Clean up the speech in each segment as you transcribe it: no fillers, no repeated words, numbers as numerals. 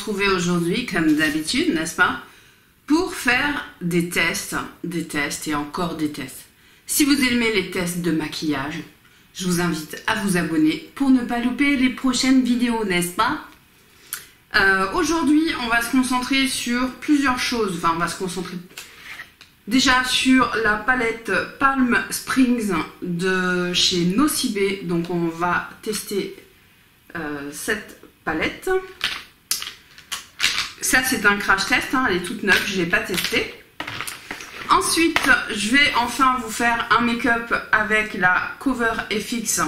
retrouver aujourd'hui, comme d'habitude, n'est-ce pas, pour faire des tests et encore des tests. Si vous aimez les tests de maquillage, je vous invite à vous abonner pour ne pas louper les prochaines vidéos, n'est-ce pas? Aujourd'hui, on va se concentrer sur plusieurs choses. Enfin, on va se concentrer déjà sur la palette Palm Springs de chez Nocibé. Donc, on va tester cette palette. Ça, c'est un crash test, hein, elle est toute neuve, je ne l'ai pas testée. Ensuite, je vais enfin vous faire un make-up avec la Cover FX.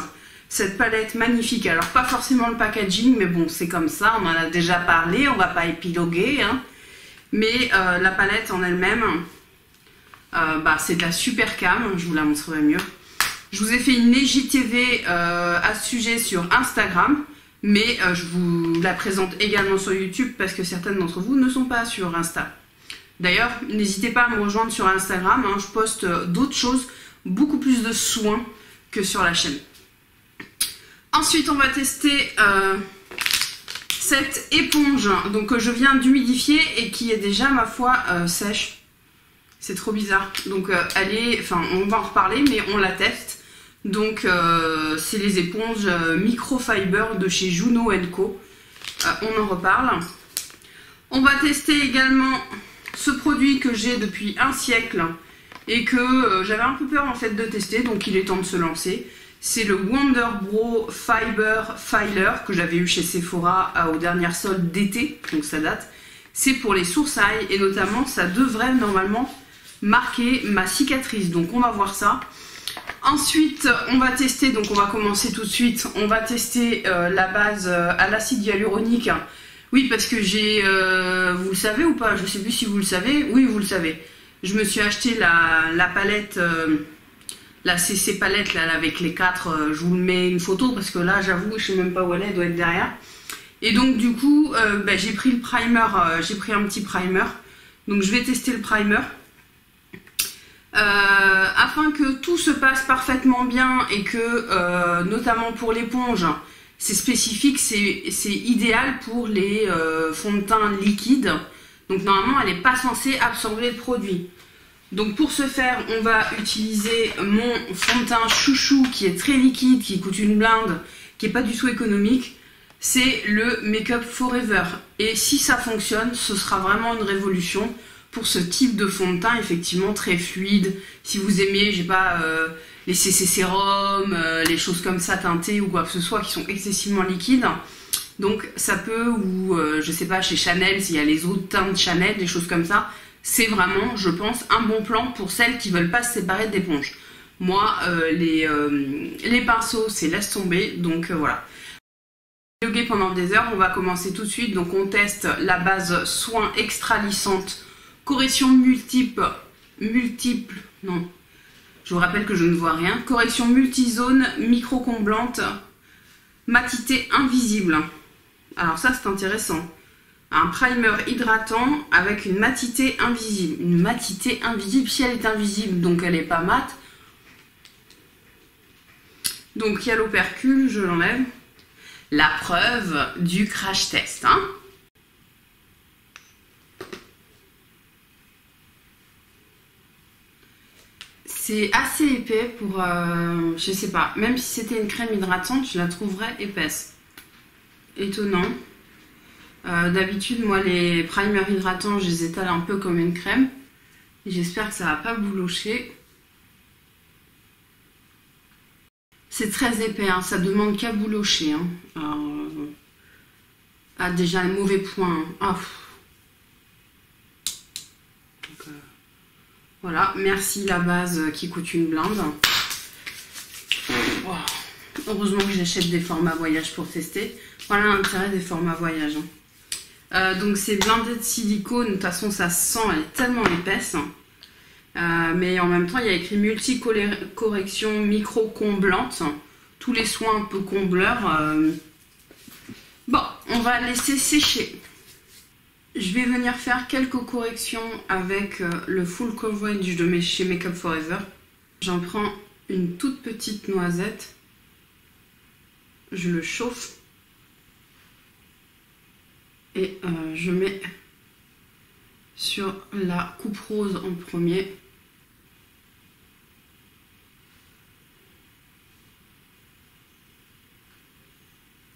Cette palette magnifique, alors pas forcément le packaging, mais bon, c'est comme ça, on en a déjà parlé, on va pas épiloguer. Hein. Mais la palette en elle-même, c'est de la super cam, je vous la montrerai mieux. Je vous ai fait une IGTV à ce sujet sur Instagram, mais je vous la présente également sur YouTube parce que certaines d'entre vous ne sont pas sur Insta. D'ailleurs, n'hésitez pas à me rejoindre sur Instagram, hein, je poste d'autres choses, beaucoup plus de soins que sur la chaîne. Ensuite, on va tester cette éponge donc, que je viens d'humidifier et qui est déjà, ma foi, sèche. C'est trop bizarre. Donc, elle est... Enfin, on va en reparler, mais on la teste. Donc, c'est les éponges microfiber de chez Juno & Co. On en reparle. On va tester également ce produit que j'ai depuis un siècle et que j'avais un peu peur, en fait, de tester. Donc, il est temps de se lancer. C'est le Wonder Brow Fiber Filer que j'avais eu chez Sephora aux dernières soldes d'été, donc ça date. C'est pour les sourcils et notamment ça devrait normalement marquer ma cicatrice, donc on va voir ça. Ensuite on va tester, donc on va commencer tout de suite, on va tester la base à l'acide hyaluronique. Oui, parce que j'ai, vous le savez ou pas, je sais plus si vous le savez, oui vous le savez. Je me suis acheté la palette... la CC palette là avec les 4, je vous mets une photo parce que là j'avoue je sais même pas où elle doit être derrière. Et donc du coup j'ai pris le primer, j'ai pris un petit primer. Donc je vais tester le primer. Afin que tout se passe parfaitement bien et que notamment pour l'éponge, c'est spécifique, c'est idéal pour les fonds de teint liquides. Donc normalement elle n'est pas censée absorber le produit. Donc pour ce faire, on va utiliser mon fond de teint chouchou qui est très liquide, qui coûte une blinde, qui n'est pas du tout économique. C'est le Make Up Forever. Et si ça fonctionne, ce sera vraiment une révolution pour ce type de fond de teint, effectivement très fluide. Si vous aimez, j'ai pas les CC sérum, les choses comme ça teintées ou quoi que ce soit qui sont excessivement liquides. Donc ça peut, ou je sais pas, chez Chanel, s'il y a les autres teintes Chanel, des choses comme ça. C'est vraiment, je pense, un bon plan pour celles qui ne veulent pas se séparer d'éponge. Moi, les pinceaux, c'est laisse tomber, donc voilà. Yoguer pendant des heures, on va commencer tout de suite. Donc on teste la base soin extra lissante, correction multiple, non, je vous rappelle que je ne vois rien. Correction multizone, micro-comblante, matité invisible. Alors ça, c'est intéressant. Un primer hydratant avec une matité invisible. Une matité invisible, si elle est invisible, donc elle n'est pas mate. Donc il y a l'opercule, je l'enlève. La preuve du crash test. Hein. C'est assez épais pour... je sais pas, même si c'était une crème hydratante, je la trouverais épaisse. Étonnant. D'habitude, moi, les primers hydratants, je les étale un peu comme une crème. J'espère que ça va pas boulocher. C'est très épais, hein, ça demande qu'à boulocher. Hein. Alors, déjà, un mauvais point. Hein. Oh. Donc, voilà, merci la base qui coûte une blinde. Oh. Heureusement que j'achète des formats voyage pour tester. Voilà l'intérêt des formats voyage. Hein. Donc c'est blindé de silicone, de toute façon ça se sent, elle est tellement épaisse. Mais en même temps il y a écrit multi-correction micro-comblante. Tous les soins un peu combleurs. Bon, on va laisser sécher. Je vais venir faire quelques corrections avec le full coverage de chez Make Up Forever. J'en prends une toute petite noisette. Je le chauffe. Et je mets sur la coupe rose en premier.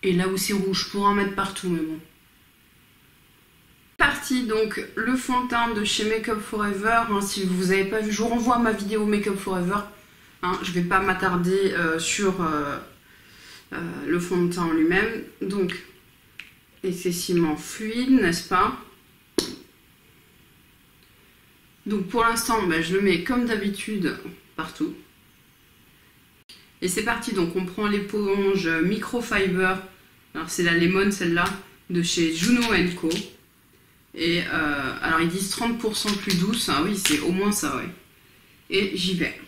Et là où c'est rouge, je pourrais en mettre partout, mais bon. Parti, donc le fond de teint de chez Make Up For Ever. Hein, si vous n'avez pas vu, je vous renvoie à ma vidéo Make Up For Ever. Hein, je ne vais pas m'attarder sur le fond de teint en lui-même. Donc, excessivement fluide, n'est-ce pas? Donc pour l'instant, ben, je le mets comme d'habitude partout. Et c'est parti, donc on prend l'éponge Microfiber. Alors c'est la Lemon celle-là, de chez Juno & Co. Et alors ils disent 30% plus douce, ah oui c'est au moins ça, ouais. Et j'y vais.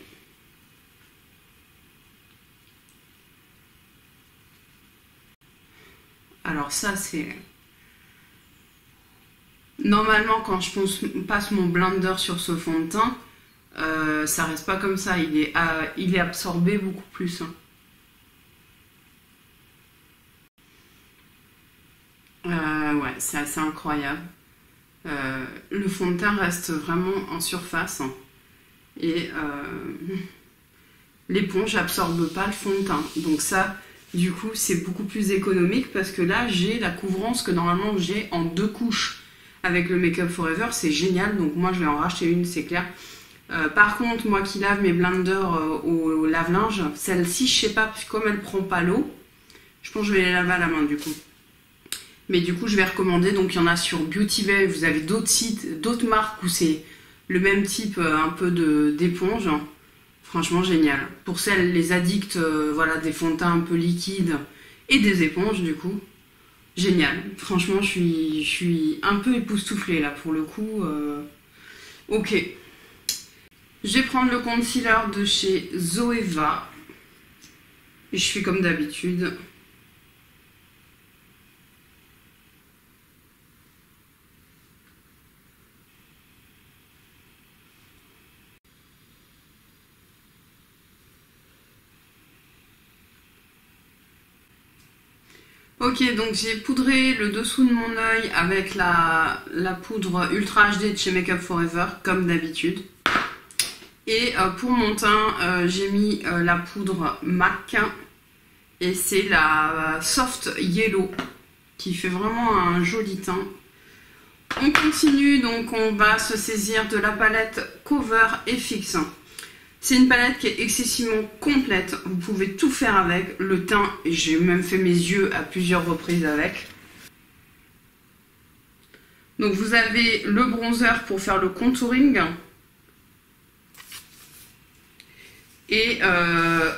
Alors ça c'est... Normalement quand je passe mon blender sur ce fond de teint, ça reste pas comme ça, il est absorbé beaucoup plus. Hein. Ouais, c'est assez incroyable. Le fond de teint reste vraiment en surface. Hein. Et l'éponge n'absorbe pas le fond de teint. Donc ça, du coup, c'est beaucoup plus économique parce que là, j'ai la couvrance que normalement j'ai en 2 couches. Avec le Make Up For Ever, c'est génial. Donc moi, je vais en racheter une, c'est clair. Par contre, moi qui lave mes blenders au lave-linge, celle-ci, je sais pas, parce que comme elle prend pas l'eau, je pense que je vais les laver à la main du coup. Mais du coup, je vais recommander. Donc il y en a sur Beauty Bay, vous avez d'autres sites, d'autres marques où c'est le même type un peu d'éponge. Franchement, génial. Pour celles, les addicts, voilà, des fonds de teint un peu liquides et des éponges du coup. Génial, franchement je suis un peu époustouflée là pour le coup. Ok, je vais prendre le concealer de chez Zoeva et je fais comme d'habitude. Ok, donc j'ai poudré le dessous de mon œil avec la poudre Ultra HD de chez Make Up For Ever, comme d'habitude. Et pour mon teint, j'ai mis la poudre MAC, et c'est la Soft Yellow, qui fait vraiment un joli teint. On continue, donc on va se saisir de la palette Cover FX. C'est une palette qui est excessivement complète, vous pouvez tout faire avec, le teint, j'ai même fait mes yeux à plusieurs reprises avec. Donc vous avez le bronzer pour faire le contouring. Et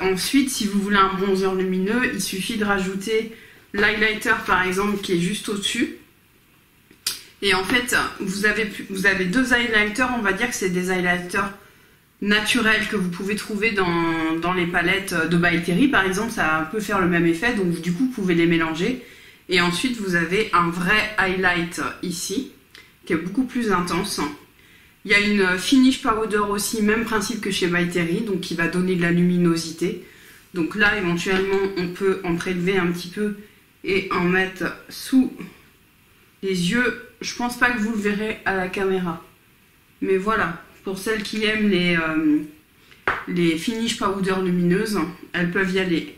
ensuite, si vous voulez un bronzer lumineux, il suffit de rajouter l'highlighter par exemple qui est juste au-dessus. Et en fait, vous avez 2 highlighters, on va dire que c'est des highlighters naturels que vous pouvez trouver dans les palettes de By Terry par exemple, ça peut faire le même effet, donc du coup vous pouvez les mélanger. Et ensuite vous avez un vrai highlight ici, qui est beaucoup plus intense. Il y a une finish powder aussi, même principe que chez By Terry, donc qui va donner de la luminosité. Donc là éventuellement on peut en prélever un petit peu et en mettre sous les yeux. Je pense pas que vous le verrez à la caméra, mais voilà. Pour celles qui aiment les finish powder lumineuses, elles peuvent y aller.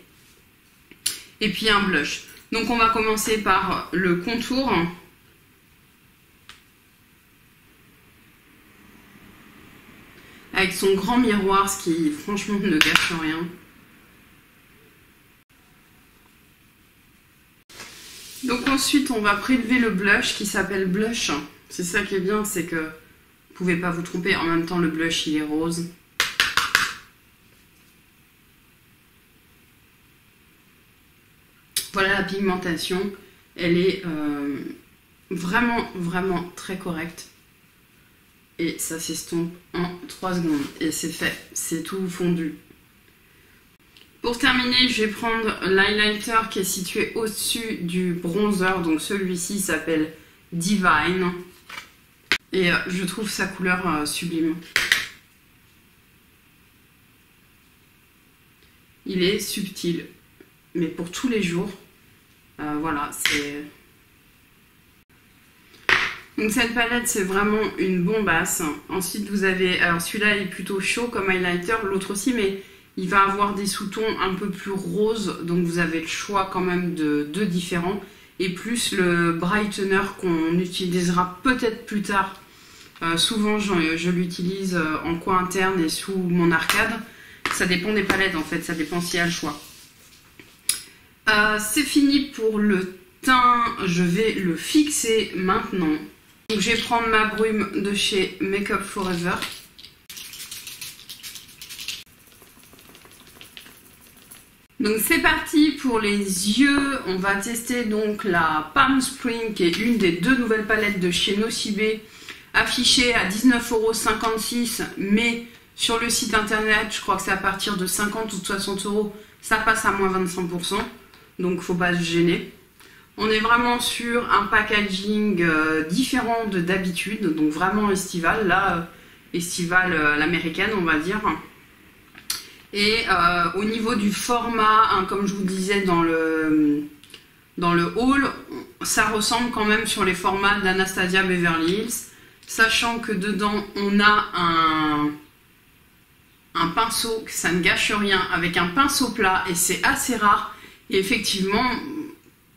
Et puis un blush. Donc on va commencer par le contour. Avec son grand miroir, ce qui franchement ne gâche rien. Donc ensuite on va prélever le blush qui s'appelle Blush. C'est ça qui est bien, c'est que vous pouvez pas vous tromper, en même temps le blush il est rose. Voilà la pigmentation, elle est vraiment très correcte. Et ça s'estompe en 3 secondes. Et c'est fait, c'est tout fondu. Pour terminer, je vais prendre l'highlighter qui est situé au-dessus du bronzer. Donc celui-ci s'appelle Divine. Et je trouve sa couleur sublime. Il est subtil, mais pour tous les jours, voilà, c'est... Donc cette palette c'est vraiment une bombasse. Ensuite vous avez, alors celui-là il est plutôt chaud comme highlighter, l'autre aussi, mais il va avoir des sous-tons un peu plus roses, donc vous avez le choix quand même de deux différents. Et plus le brightener qu'on utilisera peut-être plus tard. Souvent je l'utilise en coin interne et sous mon arcade. Ça dépend des palettes en fait, ça dépend s'il y a le choix. C'est fini pour le teint, je vais le fixer maintenant. Donc je vais prendre ma brume de chez Make Up Forever. Donc c'est parti pour les yeux. On va tester donc la Palm Spring qui est une des deux nouvelles palettes de chez Nocibé, affichée à 19,56 €, mais sur le site internet je crois que c'est à partir de 50 ou de 60 €, ça passe à moins 25%, donc faut pas se gêner. On est vraiment sur un packaging différent de d'habitude, donc vraiment estival, là estival l'américaine on va dire. Et au niveau du format, hein, comme je vous disais dans le haul, ça ressemble quand même sur les formats d'Anastasia Beverly Hills, sachant que dedans on a un pinceau, que ça ne gâche rien, avec un pinceau plat, et c'est assez rare. Et effectivement,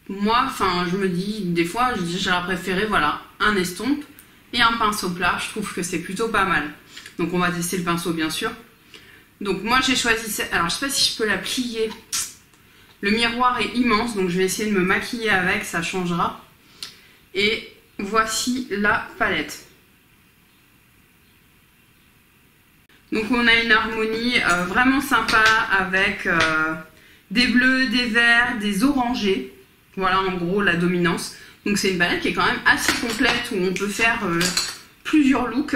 moi, je me dis, des fois, j'aurais préféré, voilà, un estompe et un pinceau plat, je trouve que c'est plutôt pas mal. Donc on va tester le pinceau bien sûr. Donc moi j'ai choisi, alors je sais pas si je peux la plier, le miroir est immense donc je vais essayer de me maquiller avec, ça changera. Et voici la palette. Donc on a une harmonie vraiment sympa avec des bleus, des verts, des orangés, voilà en gros la dominance. Donc c'est une palette qui est quand même assez complète où on peut faire plusieurs looks.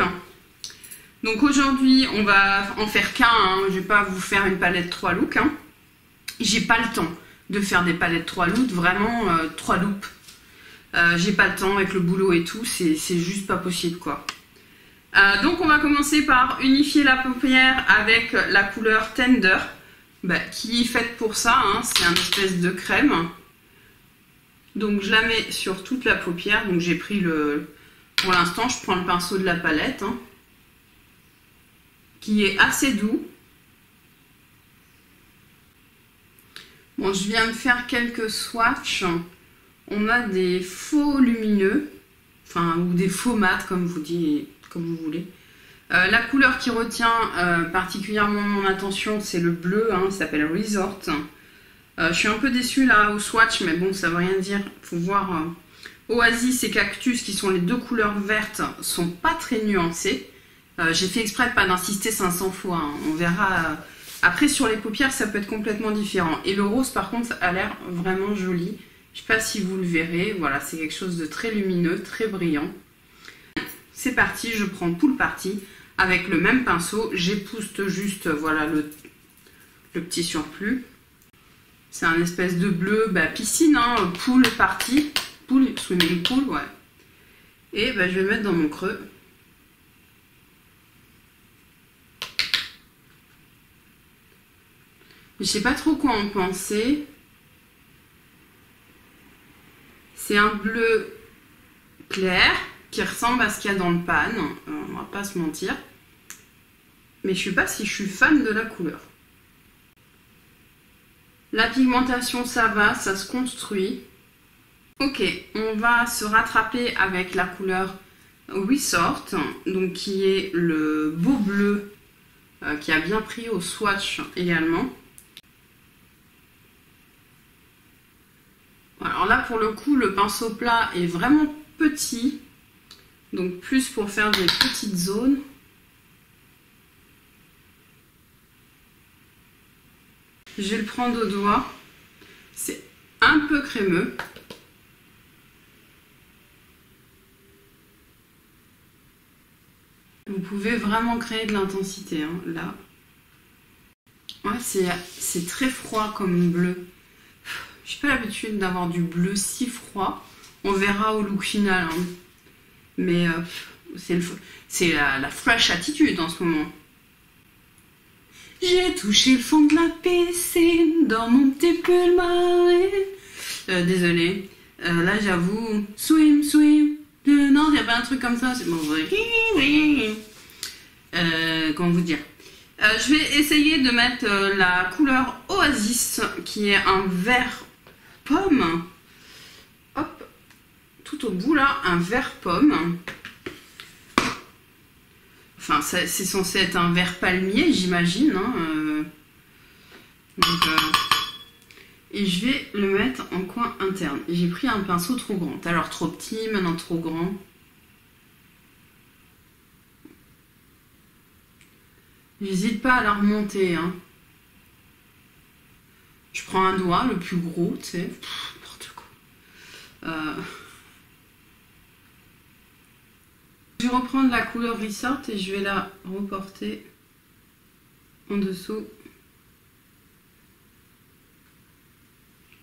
Donc aujourd'hui, on va en faire qu'un, hein. Je ne vais pas vous faire une palette 3 looks. Hein. J'ai pas le temps de faire des palettes 3 looks, vraiment 3 loops. J'ai pas le temps avec le boulot et tout, c'est juste pas possible quoi. Donc on va commencer par unifier la paupière avec la couleur Tender, qui est faite pour ça, hein. C'est un espèce de crème. Donc je la mets sur toute la paupière, donc j'ai pris pour l'instant je prends le pinceau de la palette. Hein, qui est assez doux. Bon, je viens de faire quelques swatchs. On a des faux lumineux, ou des faux mat, comme vous voulez. La couleur qui retient particulièrement mon attention, c'est le bleu, hein, ça s'appelle Resort. Je suis un peu déçue là au swatch, mais bon, ça veut rien dire. Faut voir. Oasis et Cactus, qui sont les deux couleurs vertes, sont pas très nuancées. J'ai fait exprès de pas d'insister 500 fois, hein. On verra. Après sur les paupières ça peut être complètement différent. Et le rose par contre a l'air vraiment joli. Je sais pas si vous le verrez. Voilà, c'est quelque chose de très lumineux, très brillant. C'est parti, je prends Pool Party avec le même pinceau. J'épouste juste voilà le petit surplus. C'est un espèce de bleu piscine, hein, Pool Party. Pool, swimming pool, ouais. Et je vais mettre dans mon creux. Je sais pas trop quoi en penser. C'est un bleu clair qui ressemble à ce qu'il y a dans le pan. On va pas se mentir. Mais je sais pas si je suis fan de la couleur. La pigmentation ça va, ça se construit. Ok, on va se rattraper avec la couleur Resort, donc qui est le beau bleu qui a bien pris au swatch également. Alors là pour le coup le pinceau plat est vraiment petit, donc plus pour faire des petites zones. Je vais le prendre au doigt, c'est un peu crémeux. Vous pouvez vraiment créer de l'intensité, hein, là. Ouais, c'est très froid comme bleu. Je n'ai pas l'habitude d'avoir du bleu si froid. On verra au look final. Hein. Mais c'est la fresh attitude en ce moment. J'ai touché le fond de la piscine dans mon petit pull marine. Désolée. Là, j'avoue, swim, swim, Non, il n'y a pas un truc comme ça. C'est bon. Comment vous dire? Je vais essayer de mettre la couleur Oasis, qui est un vert pomme. Hop, tout au bout là, un vert pomme. Enfin, c'est censé être un vert palmier, j'imagine. Hein, et je vais le mettre en coin interne. J'ai pris un pinceau trop grand. Tout à l'heure trop petit, maintenant trop grand. J'hésite pas à la remonter. Hein. Je prends un doigt, le plus gros, tu sais. N'importe quoi. Je vais reprendre la couleur Resort et je vais la reporter en dessous.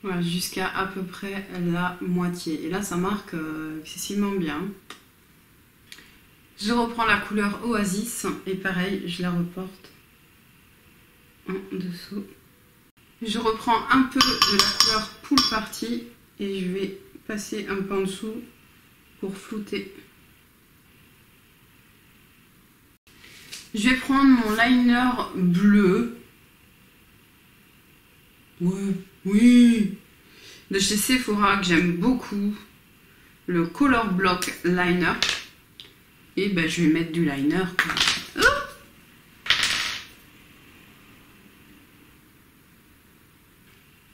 Voilà, jusqu'à à peu près la moitié. Et là, ça marque excessivement bien. Je reprends la couleur Oasis et pareil, je la reporte en dessous. Je reprends un peu de la couleur Pool Party et je vais passer un peu en dessous pour flouter. Je vais prendre mon liner bleu. Ouais, oui. De chez Sephora que j'aime beaucoup. Le Color Block Liner. Et ben je vais mettre du liner. Oh,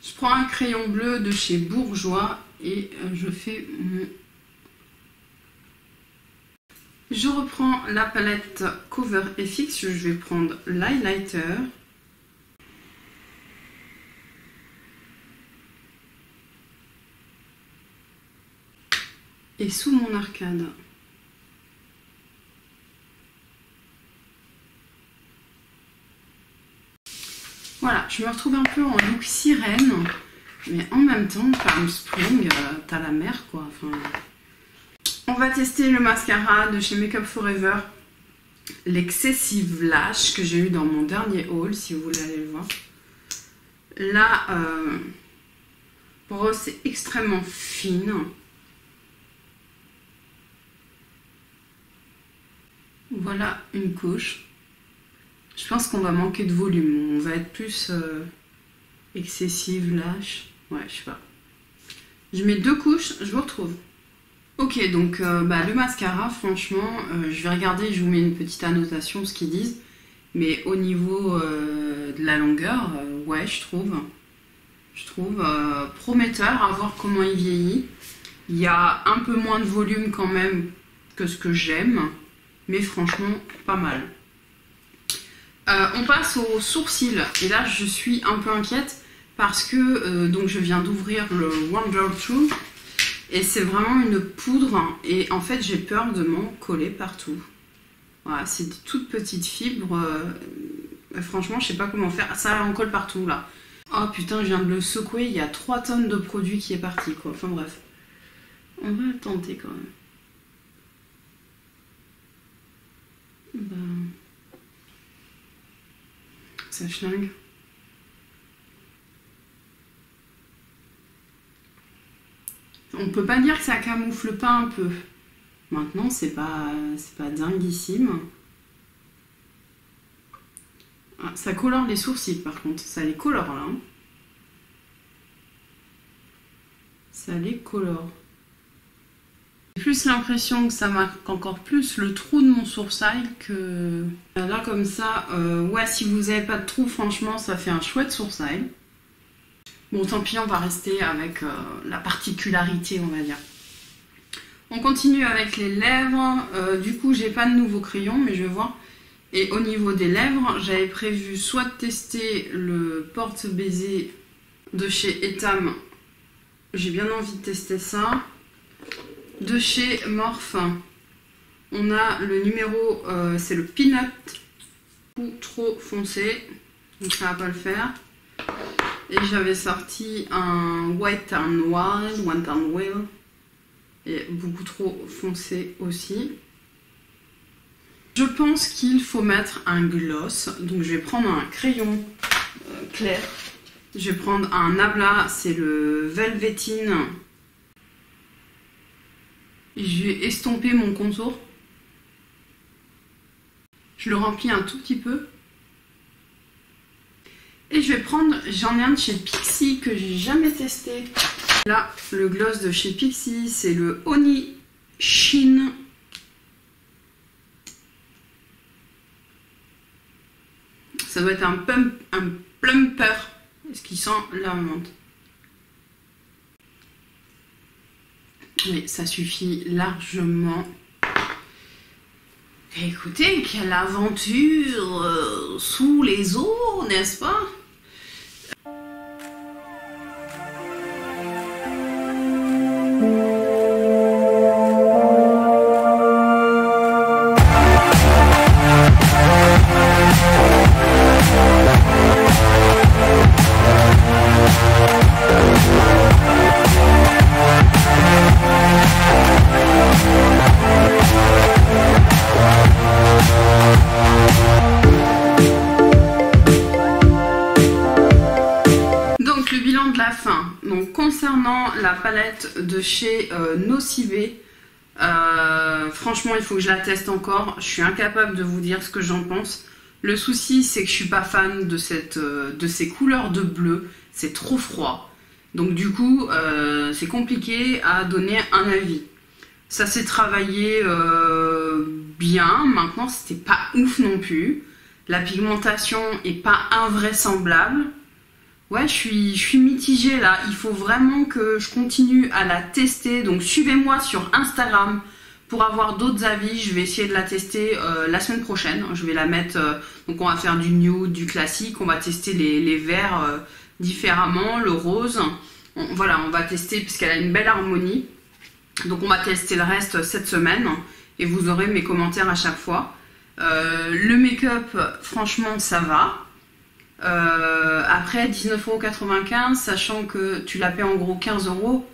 je prends un crayon bleu de chez Bourjois et je fais mon... Je reprends la palette Cover FX, je vais prendre l'highlighter. Et sous mon arcade. Voilà, je me retrouve un peu en look sirène, mais en même temps, Palm Spring, t'as la mer quoi. Enfin, on va tester le mascara de chez Make Up Forever, l'Excessive Lash que j'ai eu dans mon dernier haul, si vous voulez aller le voir. Là, pour eux, c'est extrêmement fine. Voilà une couche. Je pense qu'on va manquer de volume. On va être plus excessive, lâche. Ouais, je sais pas. Je mets 2 couches, je vous retrouve. Ok, donc le mascara, franchement, je vais regarder, je vous mets une petite annotation, ce qu'ils disent. Mais au niveau de la longueur, ouais, je trouve prometteur, à voir comment il vieillit. Il y a un peu moins de volume quand même que ce que j'aime. Mais franchement, pas mal. On passe aux sourcils. Et là, je suis un peu inquiète parce que donc je viens d'ouvrir le Wonder True. Et c'est vraiment une poudre. Et en fait, j'ai peur de m'en coller partout. Voilà, c'est des toutes petites fibres. Franchement, je sais pas comment faire. Ça en colle partout, là. Oh putain, je viens de le secouer. Il y a 3 tonnes de produit qui est parti, quoi. Enfin bref. On va le tenter quand même. Ça schlingue. On peut pas dire que ça camoufle pas un peu. Maintenant, c'est pas dinguissime. Ah, ça colore les sourcils par contre. Ça les colore là. Hein. Ça les colore. J'ai plus l'impression que ça marque encore plus le trou de mon sourcil que... Là comme ça, ouais, si vous n'avez pas de trou, franchement, ça fait un chouette sourcil. Bon, tant pis, on va rester avec la particularité, on va dire. On continue avec les lèvres. Du coup, j'ai pas de nouveau crayon, mais je vais voir. Et au niveau des lèvres, j'avais prévu soit de tester le porte-baiser de chez Etam. J'ai bien envie de tester ça. De chez Morphe, on a le numéro, c'est le Peanut, ou trop foncé, donc ça va pas le faire. Et j'avais sorti un Wet n Wild, et beaucoup trop foncé aussi. Je pense qu'il faut mettre un gloss, donc je vais prendre un crayon clair. Je vais prendre un Nabla, c'est le Velvetine. Je vais estomper mon contour. Je le remplis un tout petit peu. Et je vais prendre, j'en ai un de chez Pixi que j'ai jamais testé. Là, le gloss de chez Pixi, c'est le Honey Sheen. Ça doit être un plumper. Est-ce qu'il sent la menthe? Mais ça suffit largement. Écoutez, quelle aventure sous les eaux, n'est-ce pas? Donc concernant la palette de chez Nocibe, franchement il faut que je la teste encore. Je suis incapable de vous dire ce que j'en pense. Le souci c'est que je suis pas fan de ces couleurs de bleu. C'est trop froid. Donc du coup c'est compliqué à donner un avis. Ça s'est travaillé bien. Maintenant c'était pas ouf non plus. La pigmentation est pas invraisemblable. Ouais, je suis mitigée là. Il faut vraiment que je continue à la tester. Donc suivez-moi sur Instagram pour avoir d'autres avis. Je vais essayer de la tester la semaine prochaine. Je vais la mettre... donc on va faire du nude, du classique. On va tester les verts différemment. Le rose. Voilà, on va tester puisqu'elle a une belle harmonie. Donc on va tester le reste cette semaine. Et vous aurez mes commentaires à chaque fois. Le make-up, franchement, ça va. Après 19,95 €, sachant que tu la paies en gros 15 €,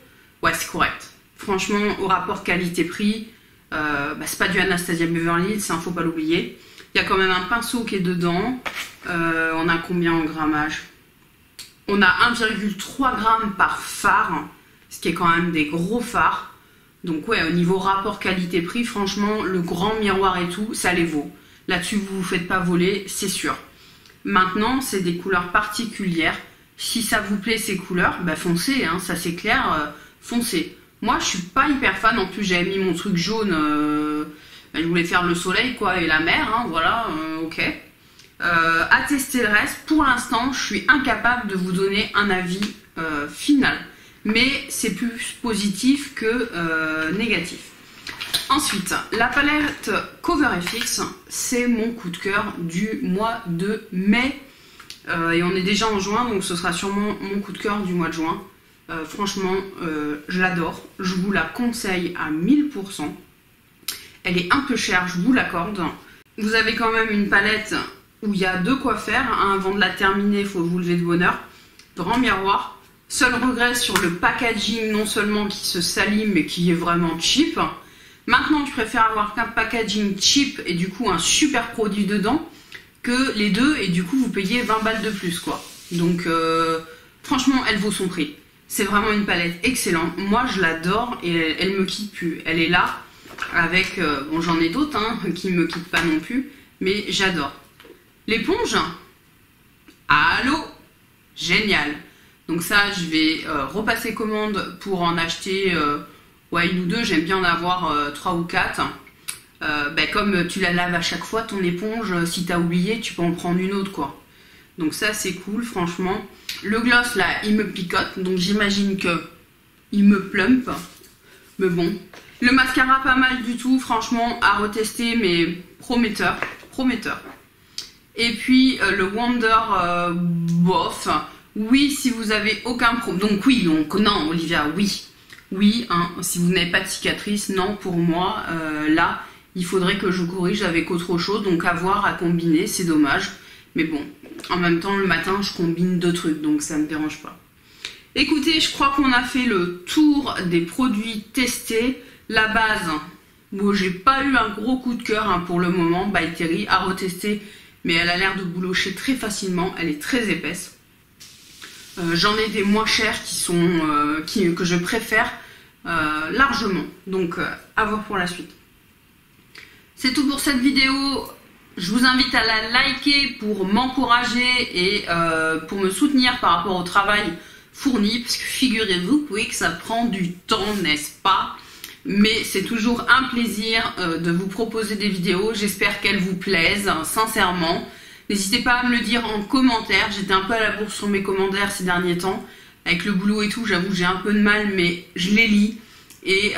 ouais c'est correct. Franchement au rapport qualité-prix, c'est pas du Anastasia Beverly Hills, faut pas l'oublier. Il y a quand même un pinceau qui est dedans. On a combien en grammage? On a 1,3 g par fard, ce qui est quand même des gros fards. Donc ouais, au niveau rapport qualité-prix, franchement le grand miroir et tout, ça les vaut. Là-dessus vous vous faites pas voler, c'est sûr. Maintenant, c'est des couleurs particulières. Si ça vous plaît ces couleurs, bah foncez, hein, ça c'est clair, foncez. Moi, je suis pas hyper fan. En plus, j'avais mis mon truc jaune. Je voulais faire le soleil, quoi, et la mer, hein, voilà, ok. À tester le reste. Pour l'instant, je suis incapable de vous donner un avis final. Mais c'est plus positif que négatif. Ensuite, la palette CoverFX, c'est mon coup de cœur du mois de mai. Et on est déjà en juin, donc ce sera sûrement mon coup de cœur du mois de juin. Franchement, je l'adore. Je vous la conseille à 1000%. Elle est un peu chère, je vous l'accorde. Vous avez quand même une palette où il y a de quoi faire. Hein, avant de la terminer, il faut vous lever de bonheur. Grand miroir. Seul regret sur le packaging, non seulement qui se salit, mais qui est vraiment cheap. Maintenant, je préfère avoir qu'un packaging cheap et du coup un super produit dedans que les deux et du coup vous payez 20 balles de plus quoi. Donc franchement, elle vaut son prix. C'est vraiment une palette excellente. Moi, je l'adore et elle me quitte plus. Elle est là avec... bon, j'en ai d'autres hein, qui ne me quittent pas non plus, mais j'adore. L'éponge, allô, génial. Donc ça, je vais repasser commande pour en acheter... ouais, une ou deux, j'aime bien en avoir 3 ou 4. Comme tu la laves à chaque fois, ton éponge, si t'as oublié, tu peux en prendre une autre, quoi. Donc ça, c'est cool, franchement. Le gloss, là, il me picote, donc j'imagine que il me plump. Mais bon. Le mascara, pas mal du tout, franchement, à retester, mais prometteur. Prometteur. Et puis, le Wonder bof. Oui, si vous avez aucun problème. Donc oui, donc non, Olivia, oui. Oui, hein, si vous n'avez pas de cicatrice, non, pour moi, là, il faudrait que je corrige avec autre chose. Donc à voir, à combiner, c'est dommage. Mais bon, en même temps, le matin, je combine 2 trucs, donc ça ne me dérange pas. Écoutez, je crois qu'on a fait le tour des produits testés. La base, bon, j'ai pas eu un gros coup de cœur hein, pour le moment. By Terry à retester, mais elle a l'air de boulocher très facilement. Elle est très épaisse. J'en ai des moins chers qui sont que je préfère. largement. Donc à voir pour la suite. C'est tout pour cette vidéo. Je vous invite à la liker pour m'encourager et pour me soutenir par rapport au travail fourni, parce que figurez-vous oui, que ça prend du temps, n'est-ce pas? Mais c'est toujours un plaisir de vous proposer des vidéos. J'espère qu'elles vous plaisent, sincèrement. N'hésitez pas à me le dire en commentaire. J'étais un peu à la bourre sur mes commentaires ces derniers temps. Avec le boulot et tout, j'avoue j'ai un peu de mal, mais je les lis. Et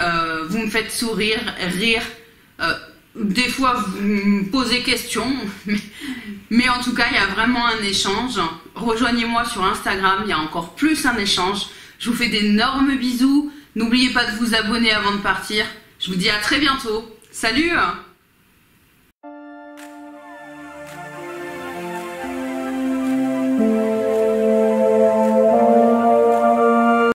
vous me faites sourire, rire. Des fois, vous me posez questions. Mais en tout cas, il y a vraiment un échange. Rejoignez-moi sur Instagram, il y a encore plus un échange. Je vous fais d'énormes bisous. N'oubliez pas de vous abonner avant de partir. Je vous dis à très bientôt. Salut!